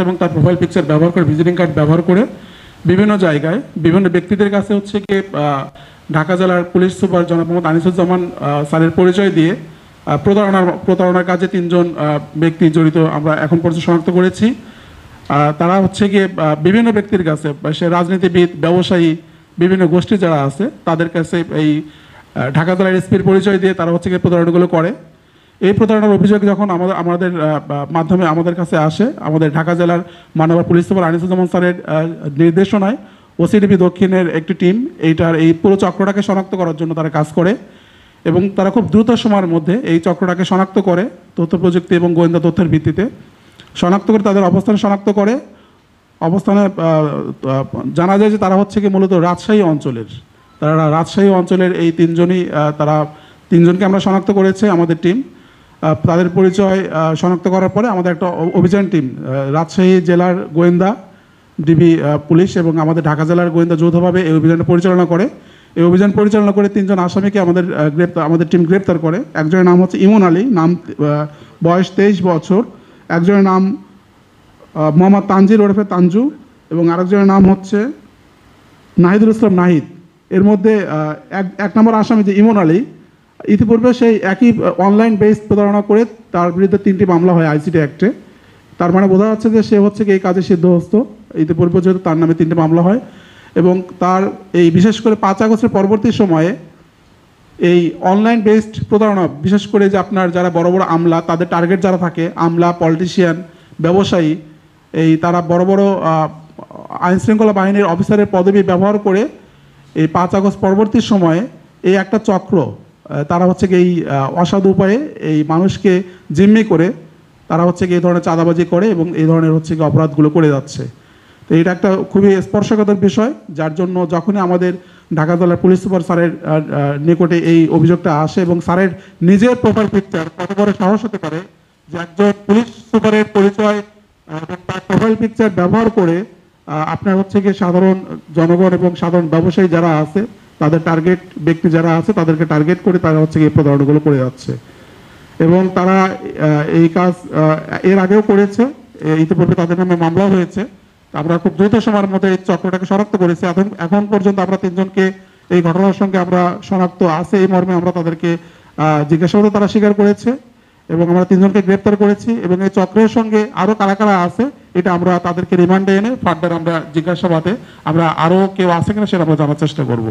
এবং তার profile picture ব্যবহার করে, ভিজিটিং কার্ড ব্যবহার করে বিভিন্ন জায়গায় বিভিন্ন ব্যক্তিদের কাছে হচ্ছে কি ঢাকা জেলার পুলিশ সুপার জনাব মোহাম্মদ আনিসুজ্জামান স্যারের পরিচয় দিয়ে প্রতারণার কাজে 3 জন ব্যক্তি জড়িত আমরা এখন পর্যন্ত শনাক্ত করেছি। তারা হচ্ছে গিয়ে বিভিন্ন ব্যক্তির কাছে, সে রাজনীতিবিদ, ব্যবসায়ী, বিভিন্ন গোষ্ঠী যারা আছে তাদের কাছে এই ঢাকা জেলার এসপির পরিচয় দিয়ে তারা হচ্ছে গিয়ে প্রতারণাগুলো করে। এই প্রতারণার অভিযোগ যখন আমাদের মাধ্যমে আমাদের কাছে আসে, আমাদের ঢাকা জেলার মাননীয় পুলিশ সুপার আনিসুজ্জামান স্যারের নির্দেশনায় ওসিডিপি দক্ষিণের একটি টিম এই পুরো চক্রটাকে শনাক্ত করার জন্য তারা কাজ করে এবং তারা খুব দ্রুত সময়ের মধ্যে এই চক্রটাকে শনাক্ত করে তথ্য প্রযুক্তি এবং গোয়েন্দা তথ্যের ভিত্তিতে শনাক্ত করে তাদের অবস্থান শনাক্ত করে। অবস্থানে জানা যায় যে তারা হচ্ছে কি মূলত রাজশাহী অঞ্চলের এই 3 জনই, তারা 3 জনকে আমরা শনাক্ত করেছে আমাদের টিম। তাদের পরিচয় শনাক্ত করার পরে আমাদের একটা অভিযান টিম রাজশাহী জেলার গোয়েন্দা, ডিবি পুলিশ এবং আমাদের ঢাকা জেলার গোয়েন্দা যৌথভাবে এই অভিযানটা পরিচালনা করে। এই অভিযান পরিচালনা করে 3 জন আসামিকে আমাদের টিম গ্রেপ্তার করে। একজনের নাম হচ্ছে ইমন আলী, বয়স 23 বছর। একজনের নাম মোহাম্মদ তানজির ওরফে তানজু এবং আরেকজনের নাম হচ্ছে নাহিদুল ইসলাম নাহিদ। এর মধ্যে 1 নম্বর আসামি যে ইমন আলী, ইতিপূর্বে সেই একই অনলাইন বেসড প্রতারণা করে তার বিরুদ্ধে 3টি মামলা হয় আইসিটি অ্যাক্টে। তার মানে বোঝা যাচ্ছে যে সে হচ্ছে কি এই কাজে সিদ্ধহস্ত। ইতিপূর্বে যেহেতু তার নামে 3টি মামলা হয় এবং তার এই বিশেষ করে 5 আগস্টের পরবর্তী সময়ে এই অনলাইন বেসড প্রতারণা, বিশেষ করে যে আপনার যারা বড় বড় আমলা, তাদের টার্গেট যারা থাকে, আমলা, পলিটিশিয়ান, ব্যবসায়ী, তারা বড় বড় আইনশৃঙ্খলা বাহিনীর অফিসারের পদবি ব্যবহার করে এই 5 আগস্ট পরবর্তী সময়ে এই একটা চক্র, তারা হচ্ছে কি এই অসাধু উপায়ে এই মানুষকে জিম্মি করে তারা হচ্ছে কি এই ধরনের চাঁদাবাজি করে এবং এই ধরনের হচ্ছে কি অপরাধগুলো করে যাচ্ছে। তো এটা একটা খুবই স্পর্শকাতর বিষয়, যার জন্য যখনই আমাদের ঢাকা জেলার পুলিশ সুপার স্যারের নিকটে এই অভিযোগটা আসে এবং স্যারের নিজের প্রোফাইল পিকচার, কত বড় সাহস হতে পারে যে একজন পুলিশ সুপারের পরিচয় তার প্রোফাইল পিকচার ব্যবহার করে আপনার হচ্ছে কি সাধারণ জনগণ এবং সাধারণ ব্যবসায়ী যারা আছে, তাদের টার্গেট ব্যক্তি যারা আছে তাদেরকে টার্গেট করে তারা হচ্ছে এই প্রতারণাগুলো করে যাচ্ছে এবং তারা এই কাজ এর আগেও করেছে। ইতিপূর্বে তাদের নামে মামলাও হয়েছে। আমরা খুব দ্রুত সময়ের মধ্যে এই চক্রটাকে শনাক্ত করেছি। এখন পর্যন্ত আমরা 3 জনকে এই ঘটনার সঙ্গে আমরা শনাক্ত আছে এই মর্মে আমরা তাদেরকে জিজ্ঞাসাবাদে তারা স্বীকার করেছে এবং আমরা 3 জনকে গ্রেপ্তার করেছি এবং এই চক্রের সঙ্গে আরও কারা কারা আছে এটা আমরা তাদেরকে রিমান্ডে এনে ফার্দার আমরা জিজ্ঞাসাবাদে আমরা আরও কেউ আছে কিনা সেটা আমরা জানার চেষ্টা করবো।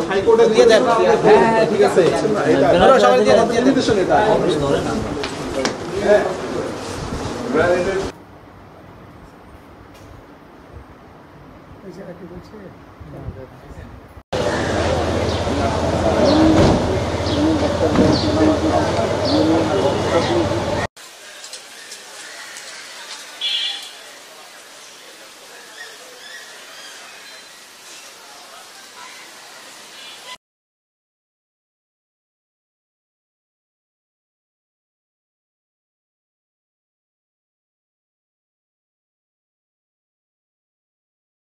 হাইকোর্টে দিয়ে দেন। হ্যাঁ ঠিক আছে, সবাই দিয়ে দেন নির্দেশন এটা। হ্যাঁ